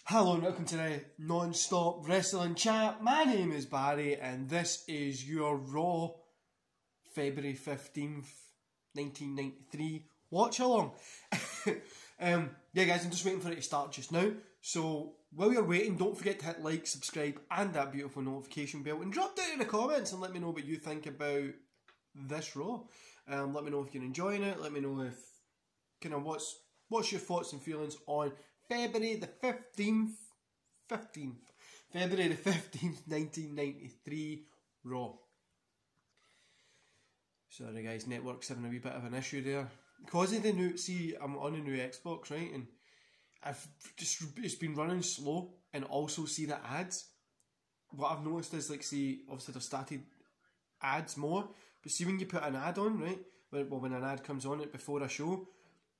Hello and welcome to the non-stop wrestling chat. My name is Barry and this is your Raw February 15th, 1993 watch along. Yeah guys, I'm just waiting for it to start just now. So while you're waiting, don't forget to hit like, subscribe and that beautiful notification bell and drop down in the comments and let me know what you think about this Raw. Let me know if you're enjoying it. Let me know if what's your thoughts and feelings on February the 15th, February the 15th, 1993 Raw. Sorry guys, network's having a wee bit of an issue there. Because of the new, see, I'm on a new Xbox, right, and it's been running slow, and also see the ads. What I've noticed is, like, see, obviously they've started ads more, but see when you put an ad on, right, when an ad comes on it before a show,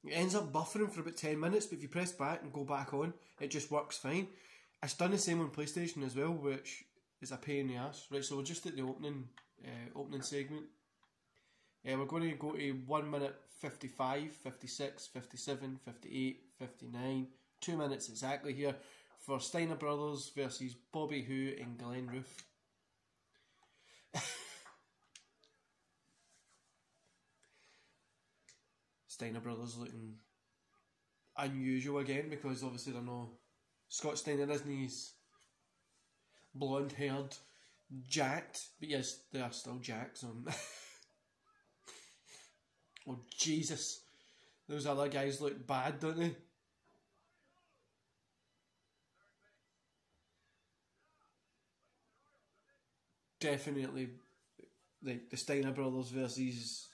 it ends up buffering for about 10 minutes, but if you press back and go back on, it just works fine. It's done the same on PlayStation as well, which is a pain in the ass. Right, so we're just at the opening segment. We're going to go to 1 minute 55, 56, 57, 58, 59. 2 minutes exactly here for Steiner Brothers versus Bobby Who and Glenn Roof. Steiner Brothers looking unusual again because obviously they're no Scott Steiner, isn't he? He's blonde haired, jacked, but yes, they are still jacks on. Oh Jesus, those other guys look bad, don't they? Definitely, like the Steiner Brothers versus.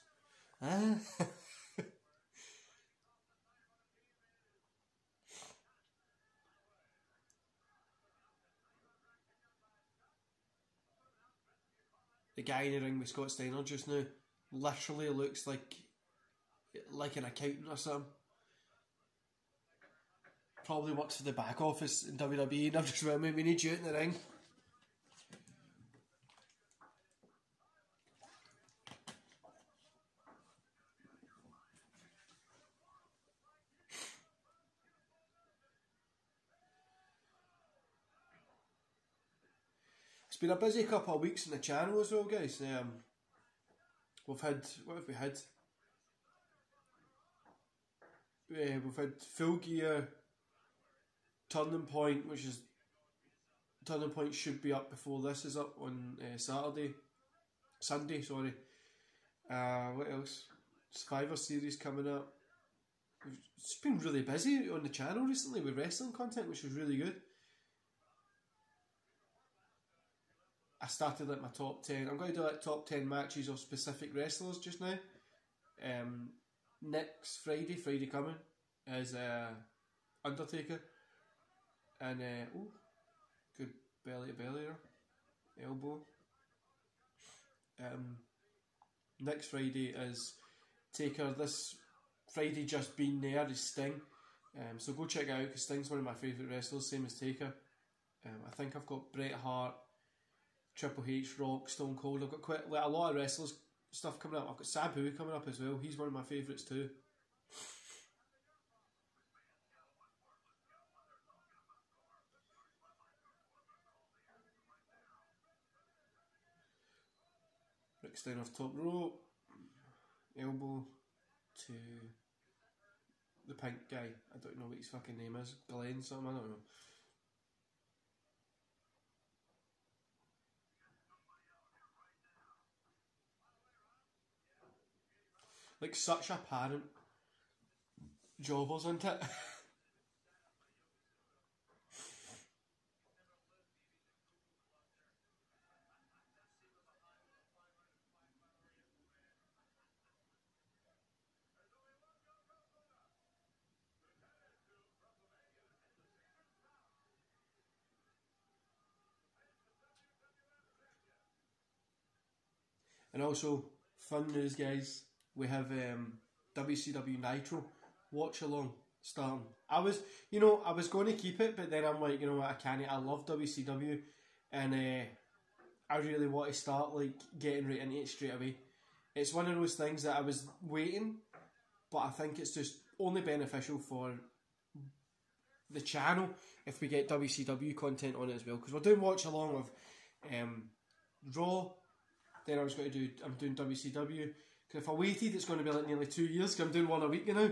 The guy in the ring with Scott Steiner just now literally looks like an accountant or something. Probably works for the back office in WWE and I've just went, we need you in the ring. It's been a busy couple of weeks on the channel as well, guys. We've had, what have we had? We've had Full Gear, Turning Point, Turning Point should be up before this is up on Sunday, sorry. What else? Survivor Series coming up. It's been really busy on the channel recently with wrestling content, which is really good. I started like my top 10. I'm going to do like top 10 matches of specific wrestlers just now. Next Friday coming, is Undertaker. And, oh, good belly to belly there. Elbow. Next Friday is Taker. This Friday just been there is Sting. So go check it out because Sting's one of my favourite wrestlers, same as Taker. I think I've got Bret Hart, Triple H, Rock, Stone Cold. I've got quite a lot of wrestlers stuff coming up. I've got Sabu coming up as well. He's one of my favourites too. Rick Steiner off top rope. Elbow to the pink guy. I don't know what his fucking name is. Glenn something, I don't know. Like such apparent jobbers, isn't it? And also, fun news guys, we have WCW Nitro watch along starting. I was going to keep it, but then I'm like, you know what, I can't. I love WCW, and I really want to start like getting right into it straight away. It's one of those things that I was waiting, but I think it's just only beneficial for the channel if we get WCW content on it as well, because we're doing watch along of Raw. Then I'm doing WCW. Because if I waited, it's going to be like nearly 2 years. Because I'm doing one a week now.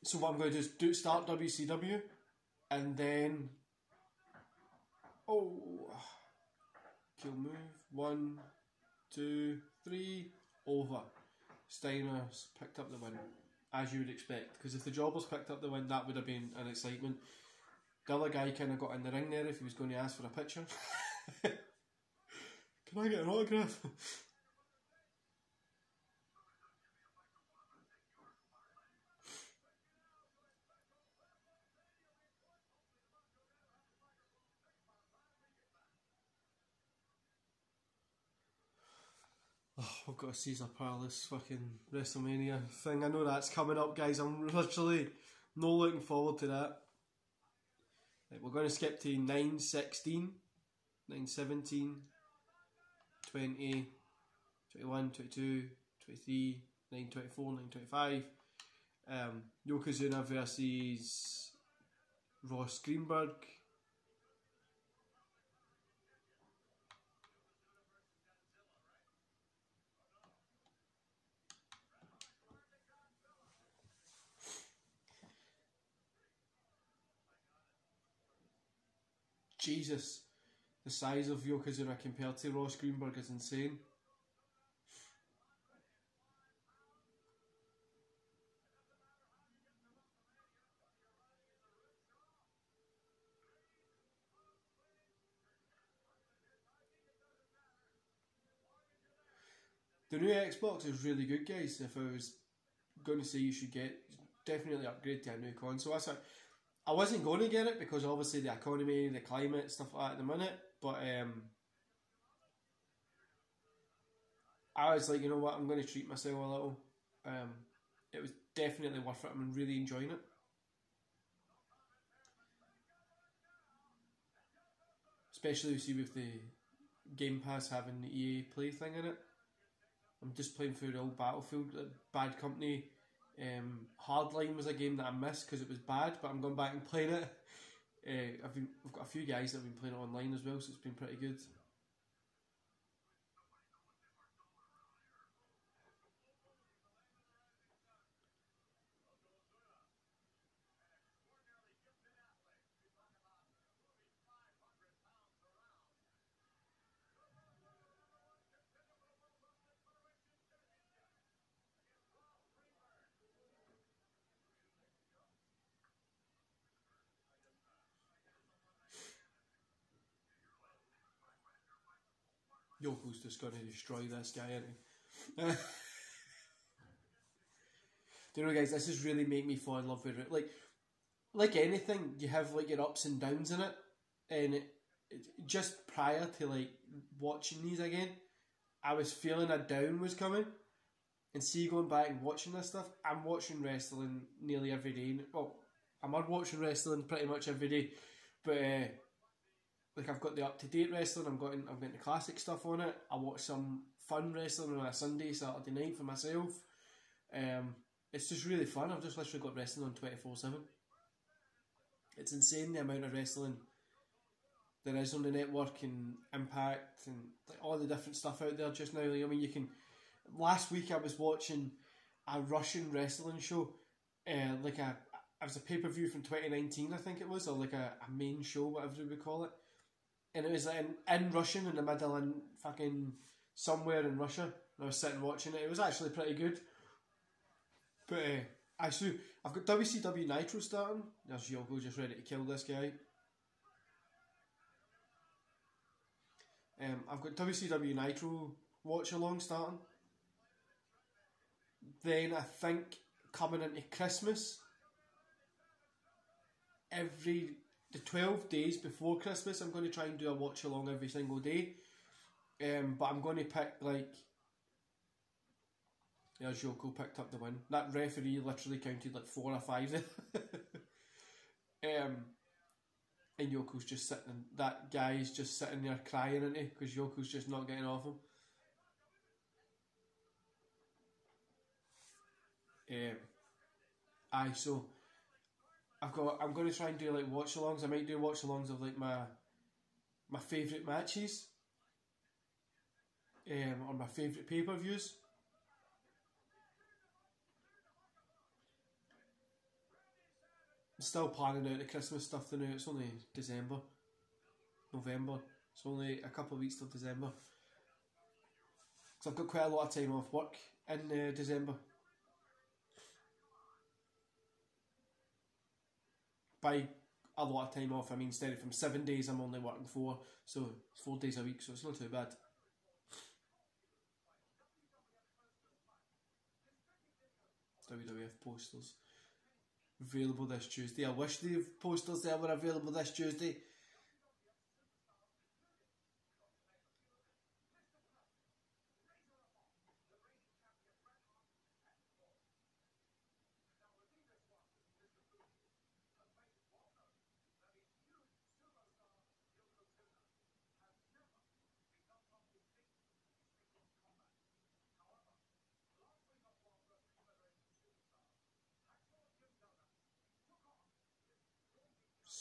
So what I'm going to do is start WCW, and then cool move 1, 2, 3 over. Steiner's picked up the win, as you would expect. Because if the Jobbers picked up the win, that would have been an excitement. The other guy kind of got in the ring there if he was going to ask for a picture. Can I get an autograph? I've got a Caesar Palace fucking WrestleMania thing. I know that's coming up, guys. I'm literally not looking forward to that. Right, we're going to skip to 9/16, 9/17, 20, 21, 22, 23, 9/24, 9/25. Yokozuna versus Ross Greenberg. Jesus, the size of Yokozuna compared to Ross Greenberg is insane. The new Xbox is really good, guys. If I was going to say you should definitely upgrade to a new console. I wasn't going to get it because obviously the economy, the climate, stuff like that at the minute. But I was like, you know what, I'm going to treat myself a little. It was definitely worth it. I'm really enjoying it. Especially you see with the Game Pass having the EA Play thing in it. I'm just playing through the old Battlefield, Bad Company. Hardline was a game that I missed because it was bad, but I'm going back and playing it. I've got a few guys that have been playing it online as well, so it's been pretty good. Yoko's just going to destroy this guy, isn't he? Do you know, guys, this has really made me fall in love with it. Like anything, you have like your ups and downs in it, and just prior to like watching these again, I was feeling a down was coming, and see going back and watching this stuff, I'm watching wrestling nearly every day. Well, I'm watching wrestling pretty much every day, but like I've got the up-to-date wrestling, I'm getting the classic stuff on it. I watch some fun wrestling on a Sunday, Saturday night for myself. It's just really fun. I've just literally got wrestling on 24/7. It's insane the amount of wrestling there is on the network and Impact and like all the different stuff out there just now. Like, I mean, you can. Last week I was watching a Russian wrestling show, it was a pay-per-view from 2019, I think it was, or like a main show, whatever we call it. And it was in Russian in the middle in fucking somewhere in Russia. And I was sitting watching it. It was actually pretty good. But actually, I've got WCW Nitro starting. There's Yoko just ready to kill this guy. I've got WCW Nitro watch along starting. Then I think coming into Christmas, the 12 days before Christmas, I'm going to try and do a watch along every single day. But I'm going to pick like. Yeah, Yoko picked up the win. That referee literally counted like 4 or 5. And Yoko's just sitting. That guy's just sitting there crying, isn't he? Because Yoko's just not getting off him. So I'm going to try and do like watch-alongs. I might do watch-alongs of like my favourite matches, or my favourite pay-per-views. I'm still planning out the Christmas stuff now. It's only November. It's only a couple of weeks till December. Because I've got quite a lot of time off work in December. By a lot of time off, I mean instead of from 7 days, I'm only working 4. So it's 4 days a week, so it's not too bad. WWF posters. Available this Tuesday. I wish the posters there were available this Tuesday.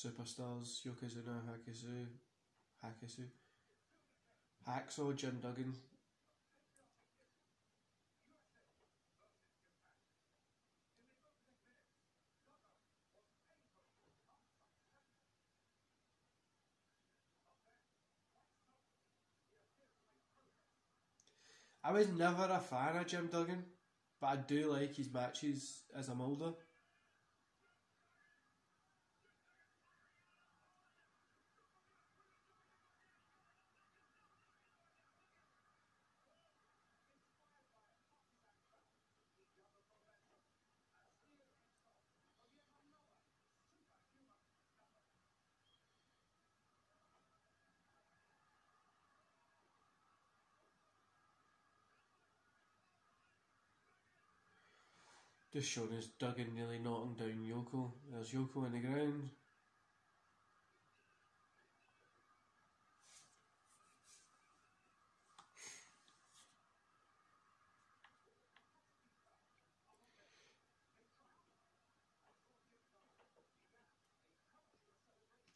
Superstars, Yokozuna, Hacksaw, Jim Duggan. I was never a fan of Jim Duggan, but I do like his matches as I'm older. Just showing us Duggan nearly knocking down Yoko. There's Yoko in the ground.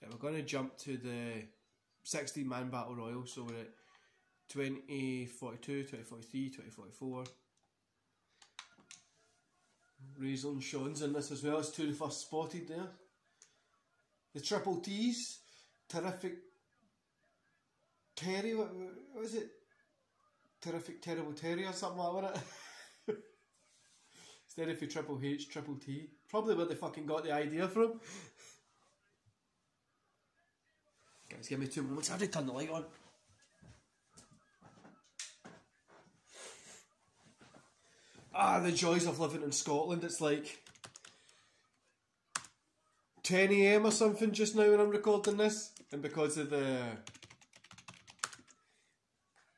Yeah, we're going to jump to the 16-man Battle Royal, so we're at 2042, 2043, 2044. Razor and Sean's in this as well. It's 2 of the first spotted there. The Triple T's, Terrific Terry, what was it? Terrific Terrible Terry or something like that. Instead of Triple H, Triple T. Probably where they fucking got the idea from. Guys, give me 2 moments. I have to turn the light on. The joys of living in Scotland. It's like 10 AM or something just now when I'm recording this, and because of the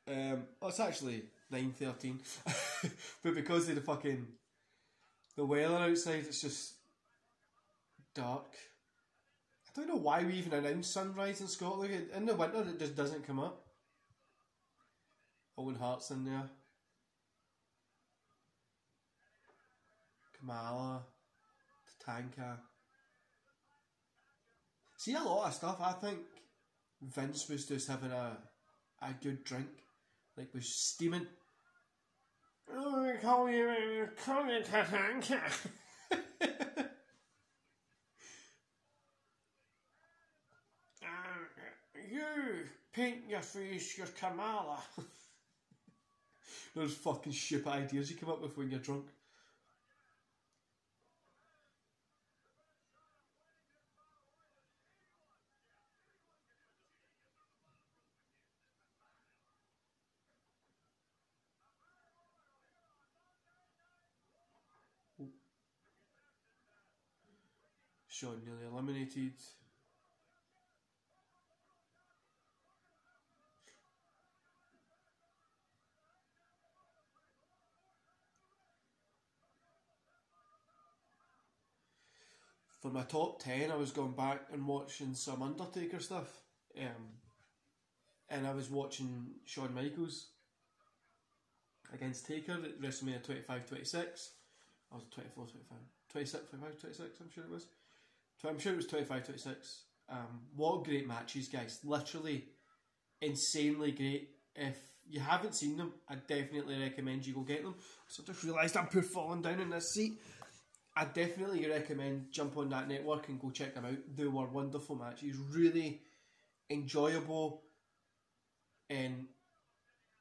it's actually 9:13 but because of the weather outside, it's just dark. I don't know why we even announce sunrise in Scotland. In the winter it just doesn't come up. Owen Hart's in there. Kamala, Tatanka. See, a lot of stuff, I think Vince was just having a good drink, like was steaming. Oh, we call you Tatanka. You paint your face, your Kamala. Those fucking stupid ideas you come up with when you're drunk. Sean nearly eliminated. For my top 10, I was going back and watching some Undertaker stuff. And I was watching Shawn Michaels against Taker at WrestleMania 25-26. I was 24, 25, 26, 25, 26, I'm sure it was. I'm sure it was 25, 26. What great matches, guys. Literally insanely great. If you haven't seen them, I definitely recommend you go get them. So I just realised I'm poor falling down in this seat. I definitely recommend jump on that network and go check them out. They were wonderful matches, really enjoyable, and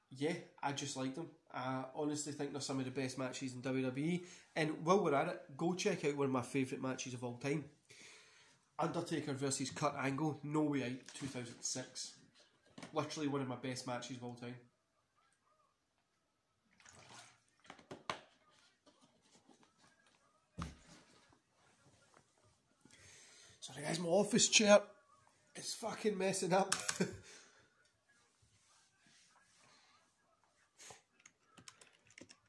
yeah, I just like them. I honestly think they're some of the best matches in WWE. And while we're at it, go check out one of my favourite matches of all time. Undertaker versus Kurt Angle, No Way Out 2006. Literally one of my best matches of all time. Sorry guys, my office chair is fucking messing up.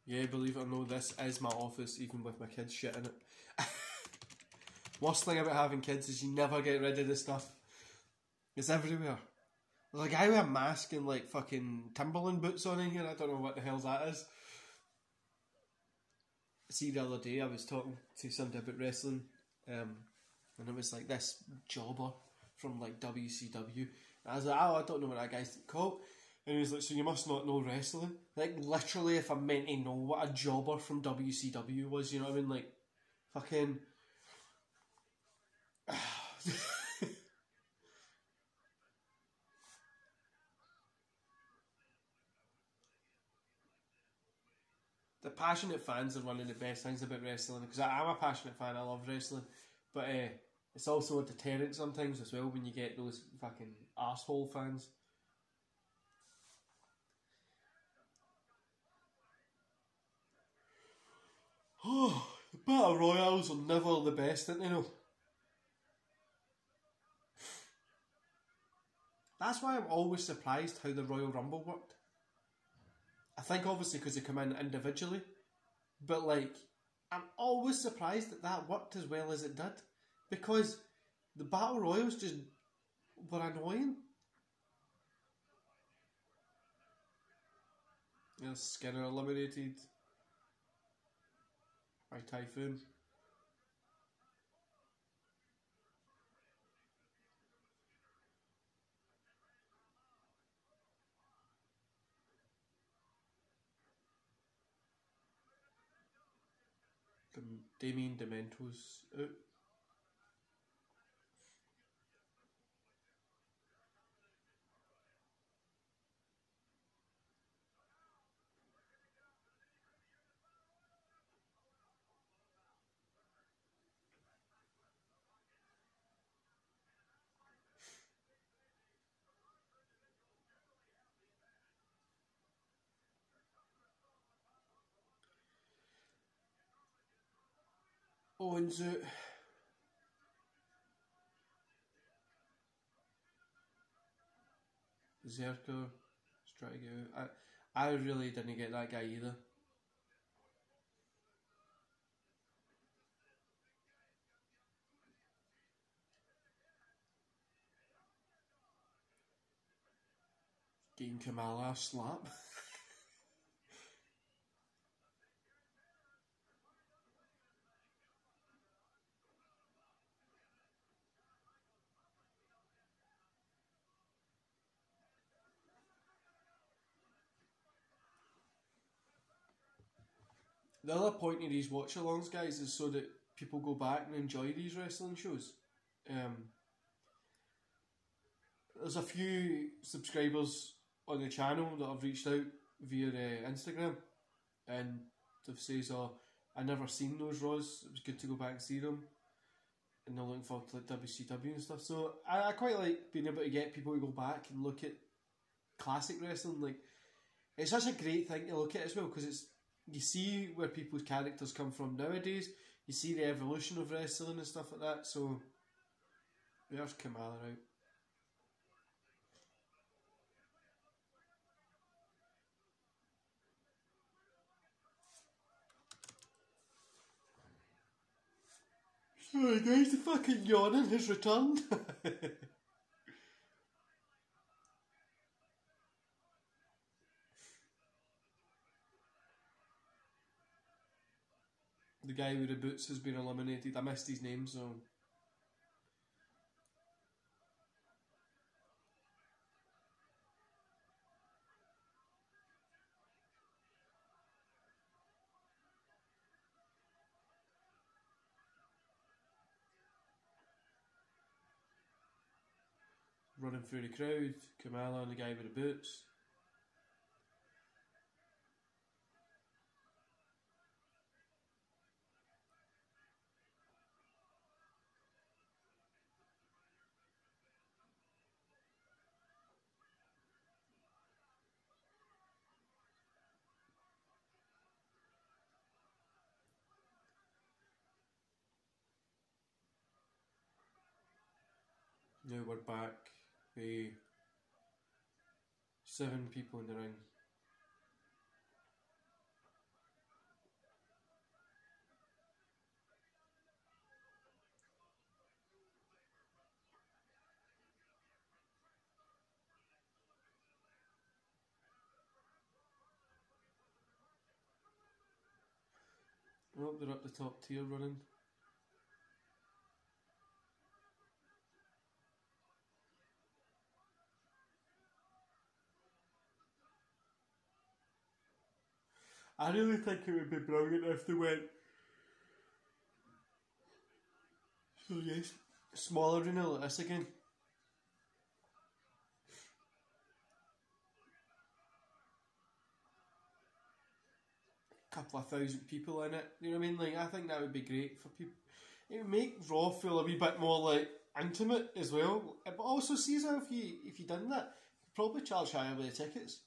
Yeah, believe it or not, this is my office, even with my kids shit in it. Worst thing about having kids is you never get rid of the stuff. It's everywhere. There's a guy with a mask and like fucking Timberland boots on in here. I don't know what the hell that is. See, the other day I was talking to somebody about wrestling, and it was like this jobber from like WCW. And I was like, oh, I don't know what that guy's called. And he was like, so you must not know wrestling? Like, literally, if I'm meant to know what a jobber from WCW was, you know what I mean? Like, fucking... The passionate fans are one of the best things about wrestling, because I'm a passionate fan, I love wrestling, but it's also a deterrent sometimes as well when you get those fucking arsehole fans. Oh, the Battle Royals are never the best, aren't they? No. That's why I'm always surprised how the Royal Rumble worked. I think obviously because they come in individually, but like, I'm always surprised that that worked as well as it did, because the Battle Royals just were annoying. Yeah, Skinner eliminated by Typhoon. Damien Demento's out. Owens out. Zerker is trying to get out. I really didn't get that guy either. Getting Kamala a slap. The other point of these watch-alongs, guys, is so that people go back and enjoy these wrestling shows. There's a few subscribers on the channel that have reached out via Instagram, and they've says, "Oh, I never seen those Raws. It was good to go back and see them." And they're looking forward to like WCW and stuff. So I quite like being able to get people to go back and look at classic wrestling. Like, it's such a great thing to look at as well, because it's, you see where people's characters come from nowadays. You see the evolution of wrestling and stuff like that. So there's Kamala out. Sorry guys, the fucking yawning has returned. The guy with the boots has been eliminated. I missed his name, so running through the crowd, Kamala and the guy with the boots. Now we're back with 7 people in the ring. Oh, they're up the top tier running. I really think it would be brilliant if they went, so yes, smaller arena like this again. Couple of thousand people in it, you know what I mean? Like, I think that would be great for people. It would make Raw feel a wee bit more like intimate as well. But also, Caesar, if you done that, you'd probably charge higher with the tickets.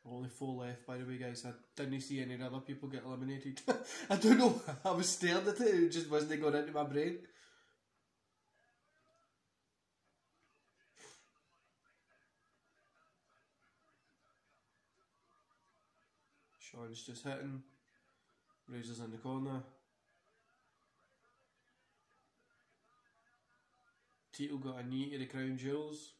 Only 4 left, by the way, guys. I didn't see any other people get eliminated. I don't know. I was staring at it. It just wasn't going into my brain. Sean's just hitting. Razor's in the corner. Tito got a knee to the crown jewels.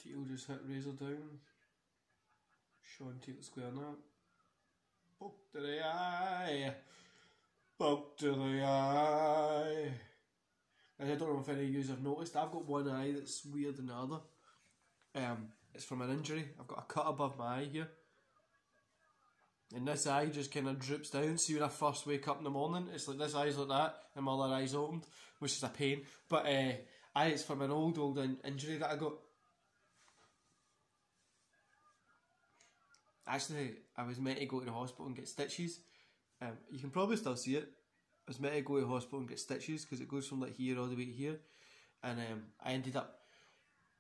Tito just hit Razor down. Sean Tito square now. Poke to the eye. Poke to the eye. And I don't know if any of you have noticed, I've got one eye that's weirder than the other. It's from an injury. I've got a cut above my eye here. And this eye just kind of droops down. See, when I first wake up in the morning, it's like this eye's like that, and my other eye's opened, which is a pain. But it's from an old injury that I got. Actually, I was meant to go to the hospital and get stitches. You can probably still see it. I was meant to go to the hospital and get stitches because it goes from like here all the way to here. And I ended up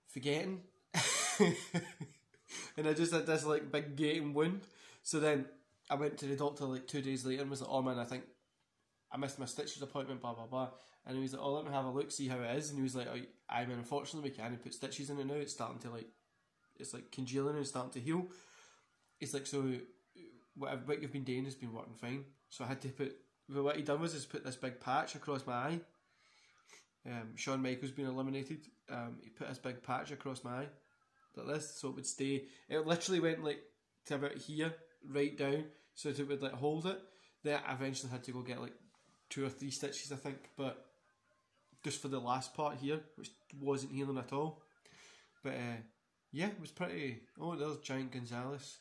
forgetting. And I just had this like big gaping wound. So then I went to the doctor like 2 days later and was like, oh man, I think I missed my stitches appointment, blah blah blah. And he was like, oh, let me have a look, see how it is. And he was like, oh, I mean, unfortunately we can't put stitches in it now. It's starting to like, it's like congealing and starting to heal. It's like, so what you've been doing has been working fine. So I had to put, well, what he done was put this big patch across my eye. Shawn Michaels been eliminated. He put this big patch across my eye like this, so it would stay. It literally went like to about here, right down, so that it would like hold it. Then I eventually had to go get like 2 or 3 stitches, I think, but just for the last part here, which wasn't healing at all. But yeah, it was pretty. Oh, there's Giant Gonzalez.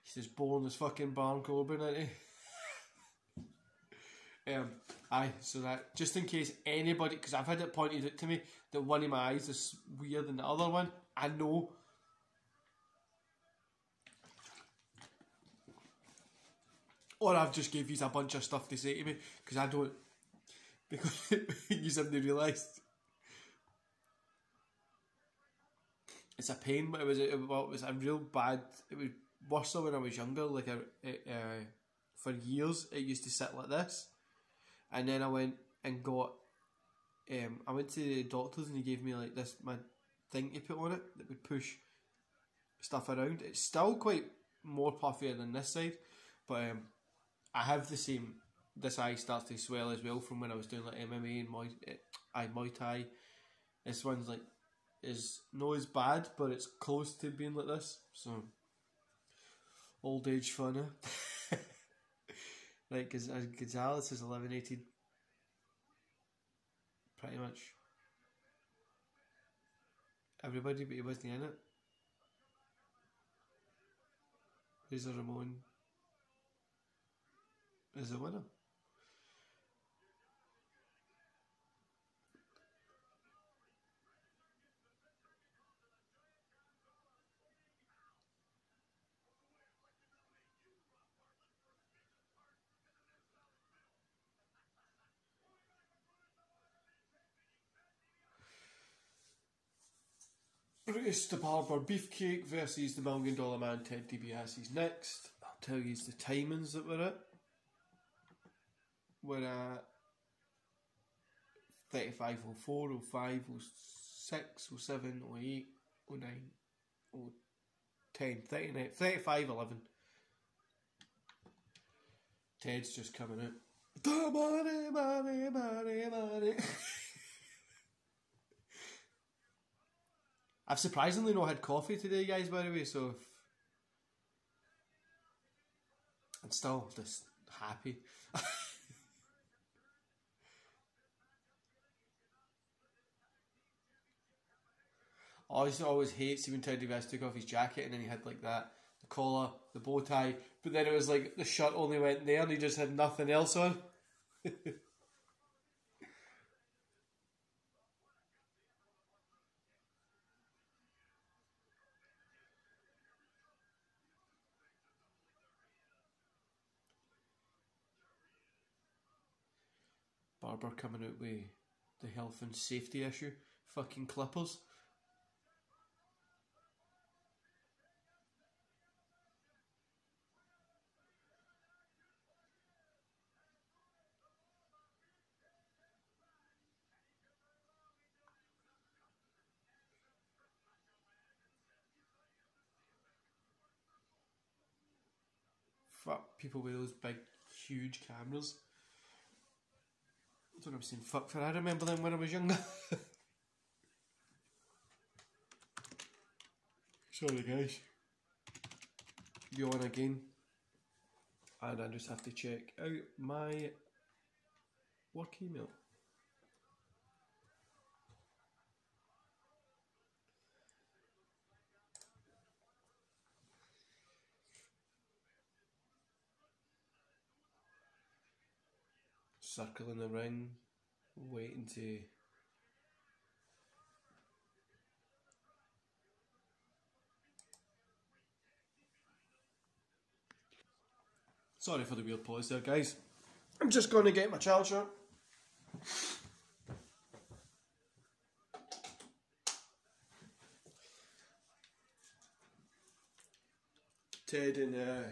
He's as boring as fucking Baron Corbin, isn't he? Aye, so that just in case anybody, because I've had it pointed out to me that one of my eyes is weirder than the other one. I know. Or I've just gave you a bunch of stuff to say to me because I don't. Because you haven't realised. It's a pain, but it was a real bad. It was worse when I was younger. Like for years, it used to sit like this, and then I went and got. I went to the doctors and he gave me like this my thing to put on it that would push stuff around. It's still quite more puffier than this side, but I have the same. This eye starts to swell as well from when I was doing like MMA and Muay Thai. This one's like is not as bad, but it's close to being like this. So old age fun, eh? Like Gonzalez is 11-18. Pretty much everybody, but he wasn't in it. Razor Ramon is a winner. Brutus the Barber Beefcake versus the $1 Million Man Ted DiBiase is next. I'll tell you the timings that we're at. We're at 35, 04, 05, 06, 07, 08, 09, 10, 39, 35, 11. Ted's just coming out. The money, money, money, money. I've surprisingly not had coffee today, guys, by the way, so I'm still just happy. I always hate when Ted DiBiase took off his jacket and then he had like that, the collar, the bow tie, but then it was like the shirt only went there and he just had nothing else on. Barber coming out with the health and safety issue. Fucking Clippers. Fuck people with those big, huge cameras. I don't know if I've seen fuck for. I remember them when I was younger. Sorry guys. Go on again. And I just have to check out my work email. Circling the ring, waiting to. Sorry for the weird pause there, guys. I'm just going to get my charger. Ted and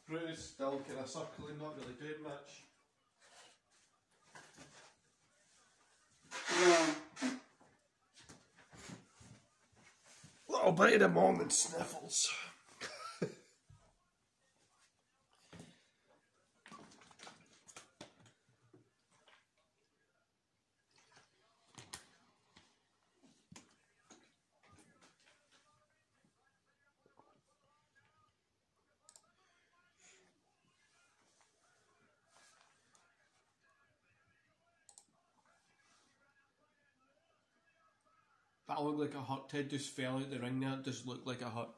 Bruce still kind of circling, not really doing much. Little bit of the morning sniffles. That looked like a hut. Ted just fell out the ring there. It just looked like a hut.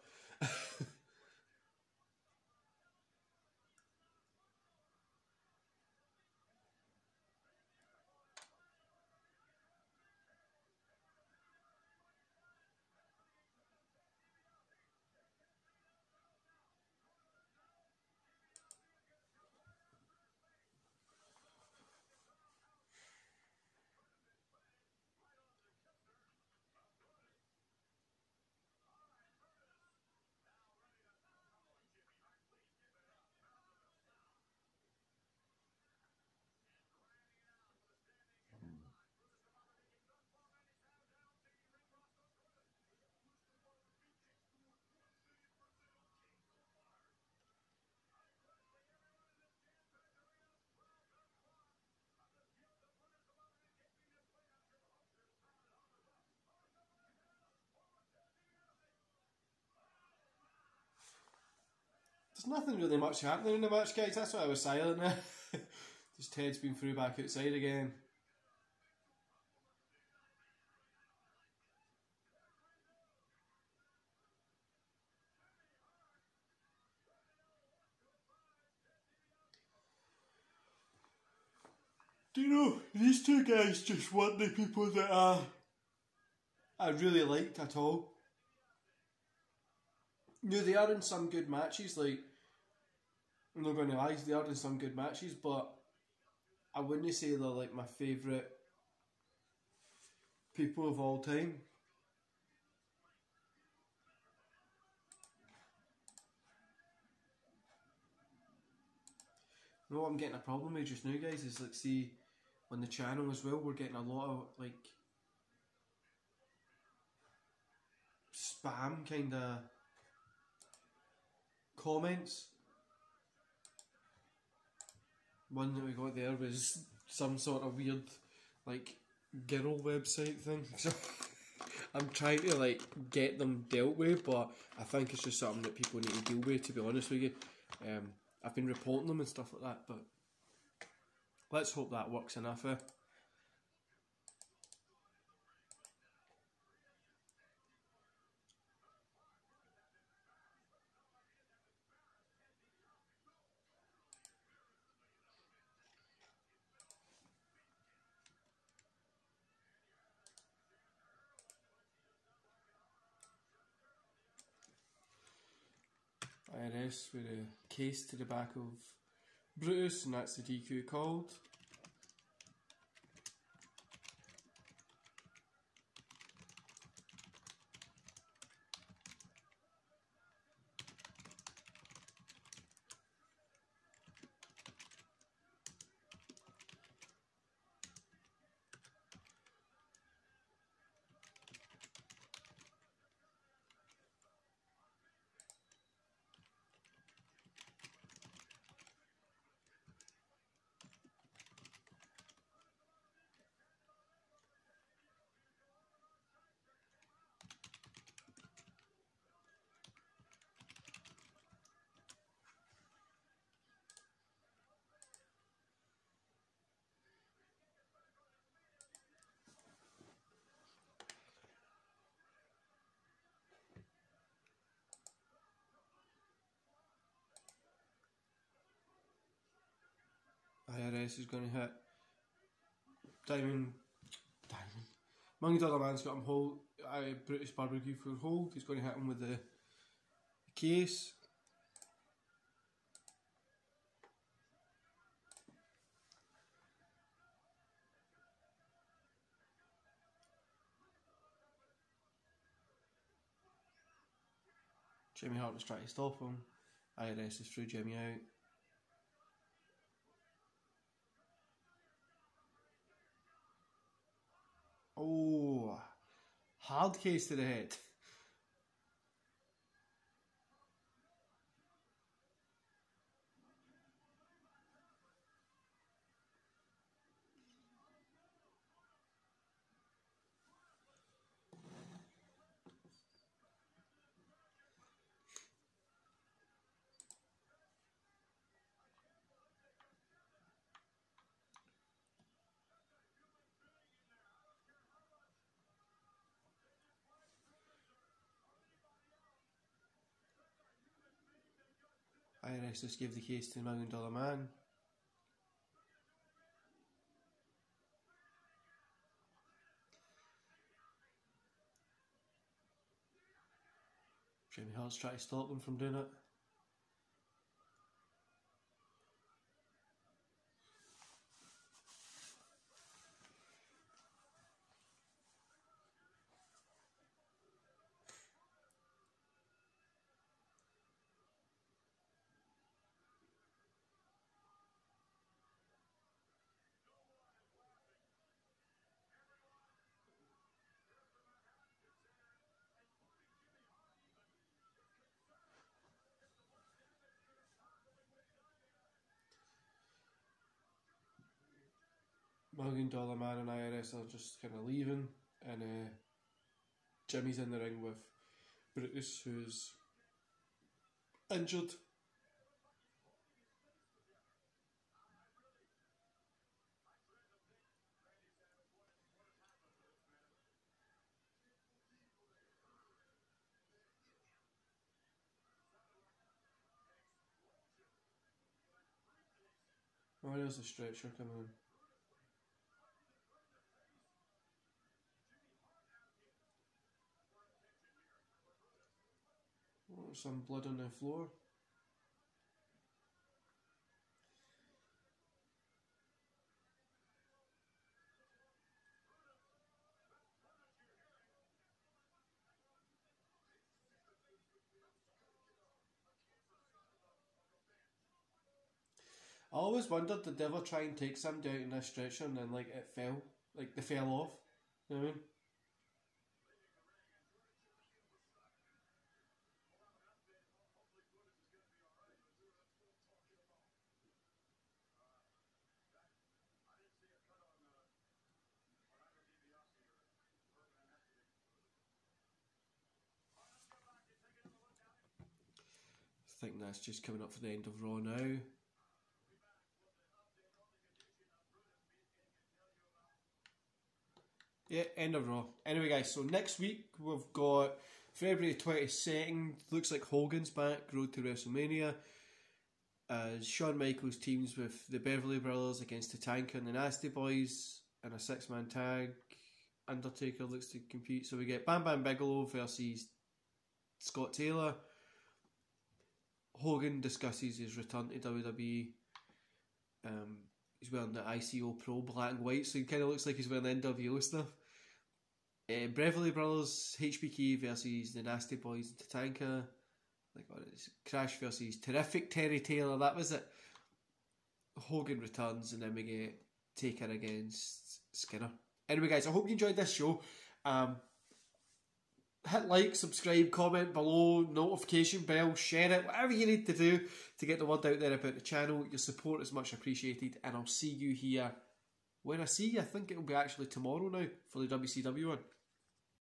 There's nothing really much happening in the match, guys. That's why I was silent now. Just Ted's been through back outside again. Do you know, these two guys just weren't the people that I really liked at all. No, they are in some good matches, like, I'm not going to lie, they are in some good matches, but I wouldn't say they're like my favourite people of all time. You know what I'm getting a problem with just now, guys, is like, see, on the channel as well, we're getting a lot of like spam kind of comments. One that we got there was some sort of weird like girl website thing. So I'm trying to like get them dealt with, but I think it's just something that people need to deal with, to be honest with you. I've been reporting them and stuff like that, but let's hope that works enough. IRS with a case to the back of Brutus, and that's the DQ called. IRS is going to hit Diamond. Million Dollar Man's got him hold. British Barbecue for hold. He's going to hit him with the case. Jimmy Hart was trying to stop him. IRS is threw Jimmy out. Oh, hard case to the head. IRS just gave the case to the Million Dollar Man. Jimmy Hart's trying to stop them from doing it. Million Dollar Man and IRS are just kind of leaving, and Jimmy's in the ring with Brutus, who's injured. Oh, there's a stretcher coming in. Oh, some blood on the floor. I always wondered, did they ever try and take somebody out in a stretcher and then like it fell? Like they fell off? You know what I mean? I think that's just coming up for the end of Raw now. Yeah, end of Raw. Anyway, guys, so next week we've got February 22nd. Looks like Hogan's back, Road to WrestleMania. As Shawn Michaels teams with the Beverly Brothers against Tatanka and the Nasty Boys in a 6-man tag. Undertaker looks to compete. So we get Bam Bam Bigelow versus Scott Taylor. Hogan discusses his return to WWE. He's wearing the ICO Pro black and white, so he kind of looks like he's wearing NWO stuff. Beverly Brothers, HBK versus the Nasty Boys and Tatanka. Like what is it? Crash versus Terrific Terry Taylor, that was it. Hogan returns, and then we get Taker against Skinner. Anyway, guys, I hope you enjoyed this show. Hit like, subscribe, comment below, notification bell, share it, whatever you need to do to get the word out there about the channel. Your support is much appreciated, and I'll see you here when I see you. I think it'll be actually tomorrow now for the WCW one.